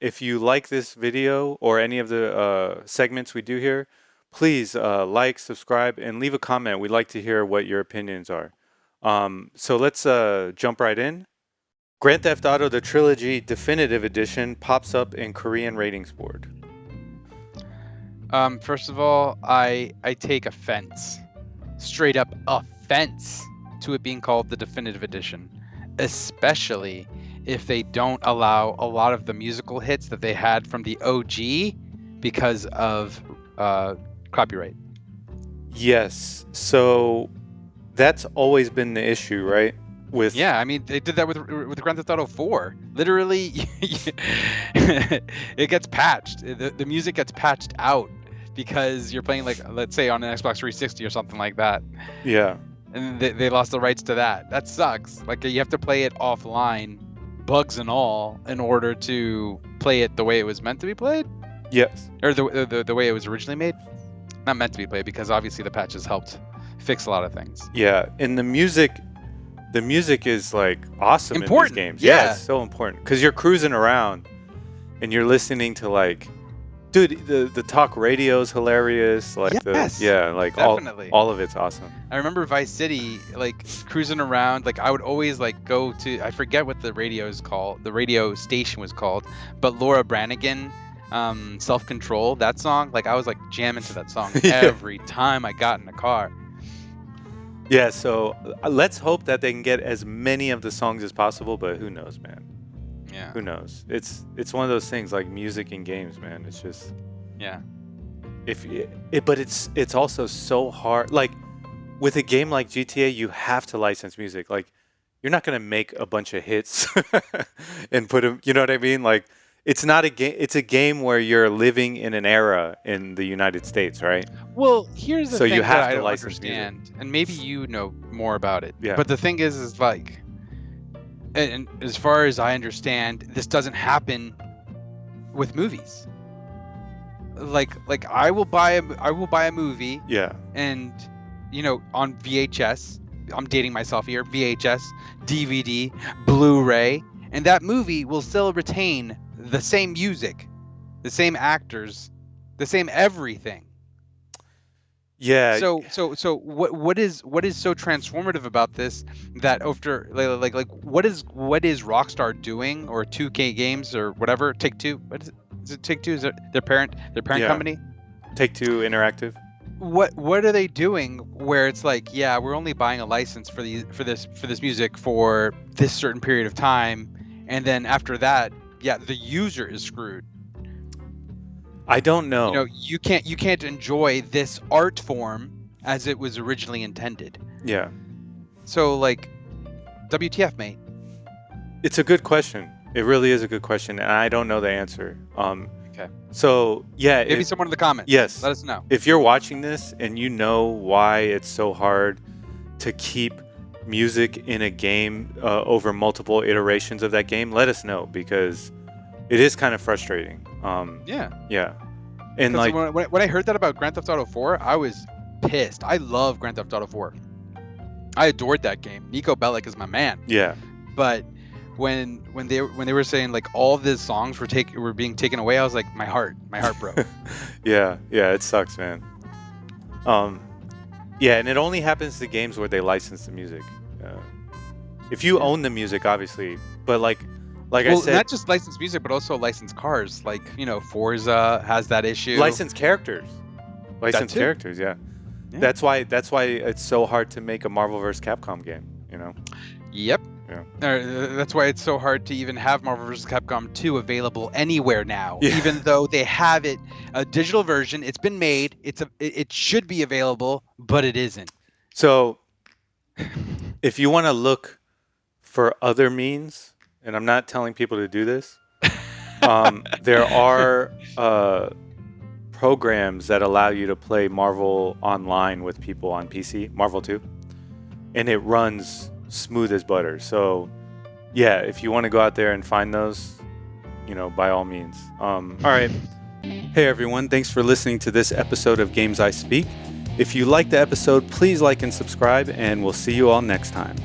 If you like this video or any of the segments we do here, please like, subscribe, and leave a comment. We'd like to hear what your opinions are. So let's jump right in. Grand Theft Auto: The Trilogy Definitive Edition pops up in Korean ratings board. First of all, I take offense, straight up offense, to it being called the Definitive Edition, especially if they don't allow a lot of the musical hits that they had from the OG because of copyright. Yes, so that's always been the issue, right? Yeah, I mean, they did that with Grand Theft Auto 4. Literally, it gets patched. The music gets patched out because you're playing, like, let's say on an Xbox 360 or something like that. Yeah. And they lost the rights to that. That sucks. Like, you have to play it offline, bugs and all, in order to play it the way it was meant to be played. Yes. Or the way it was originally made. Not meant to be played, because obviously the patches helped fix a lot of things. Yeah, and the music is like awesome important in these games. Yeah, it's so important because you're cruising around and you're listening to, like, dude, the talk radio is hilarious. Like, yes, like definitely. all of it's awesome. I remember Vice City, like, cruising around. Like, I would always, like, go to, I forget what the radio station was called, but Laura Branigan, Self-Control, that song, like, I was like jamming to that song every time I got in the car. Yeah, so let's hope that they can get as many of the songs as possible, but who knows, man? Yeah. Who knows? It's one of those things, like music and games, man. It's just, yeah. But it's also so hard. Like, with a game like GTA, you have to license music. Like, you're not gonna make a bunch of hits and put them. You know what I mean? Like, it's not a game. It's a game where you're living in an era in the United States, right? Well, here's the thing you have that I to don't license understand, music. and maybe you know more about it. Yeah. But the thing is like, and as far as I understand, this doesn't happen with movies. Like I will buy a movie. Yeah. And, you know, on VHS, I'm dating myself here, VHS, DVD, Blu-ray, and that movie will still retain the same music, the same actors, the same everything. Yeah. So what is so transformative about this, that after like what is Rockstar doing, or 2K Games or whatever, Take-Two? What is it? Is it Take-Two? Is it their parent company? Take-Two Interactive. What are they doing where it's like, yeah, we're only buying a license for this music for this certain period of time, and then after that, yeah, the user is screwed. I don't know. You know, you can't enjoy this art form as it was originally intended. Yeah. So, like, WTF, mate? It's a good question. It really is a good question, and I don't know the answer. Okay. So, yeah. Maybe someone in the comments. Yes. Let us know. If you're watching this and you know why it's so hard to keep music in a game over multiple iterations of that game, let us know, because it is kind of frustrating. Yeah. Yeah. And like, when I heard that about Grand Theft Auto 4, I was pissed. I love Grand Theft Auto 4. I adored that game. Nico Bellic is my man. Yeah. But when they were saying, like, all the songs were being taken away, I was like, my heart broke. Yeah, it sucks, man. Yeah, and it only happens to games where they license the music. If you own the music, obviously, but like I said, not just licensed music, but also licensed cars. Like, you know, Forza has that issue. Licensed characters. Yeah. That's why it's so hard to make a Marvel vs. Capcom game, you know? Yep. Yeah. That's why it's so hard to even have Marvel vs. Capcom 2 available anywhere now. Yeah. Even though they have it, a digital version, it's been made, it should be available, but it isn't. So, if you want to look for other means, and I'm not telling people to do this, there are programs that allow you to play Marvel online with people on PC, Marvel 2, and it runs smooth as butter. So, yeah, if you want to go out there and find those, you know, by all means. All right. Hey, everyone. Thanks for listening to this episode of Games I Speak. If you liked the episode, please like and subscribe, and we'll see you all next time.